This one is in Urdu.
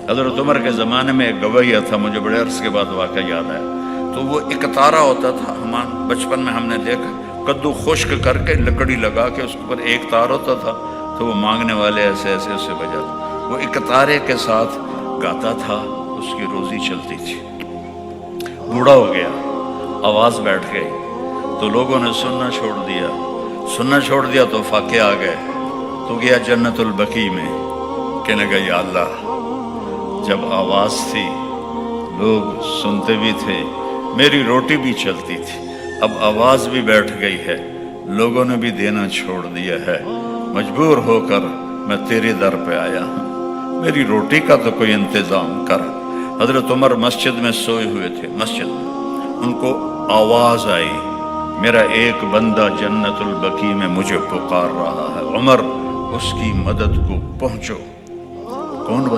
حضرت عمر کے زمانے میں ایک گویہ تھا، مجھے بڑے عرصے کے بعد واقعہ یاد آیا. تو وہ ایک تارا ہوتا تھا، بچپن میں ہم نے دیکھا، کدو خشک کر کے لکڑی لگا کے اس پر ایک تار ہوتا تھا، تو وہ مانگنے والے ایسے ایسے اسے بجاتے. وہ ایک تارے کے ساتھ گاتا تھا، اس کی روزی چلتی تھی. بوڑھا ہو گیا، آواز بیٹھ گئی، تو لوگوں نے سننا چھوڑ دیا تو فاقے آ گئے. تو گیا جنت البقیع میں، کہنے لگا یا اللہ، جب آواز تھی لوگ سنتے بھی تھے، میری روٹی بھی چلتی تھی، اب آواز بھی بیٹھ گئی ہے، لوگوں نے بھی دینا چھوڑ دیا ہے، مجبور ہو کر میں تیرے در پہ آیا ہوں، میری روٹی کا تو کوئی انتظام کر. حضرت عمر مسجد میں سوئے ہوئے تھے، مسجد میں ان کو آواز آئی، میرا ایک بندہ جنت البقیع میں مجھے پکار رہا ہے، عمر اس کی مدد کو پہنچو. کون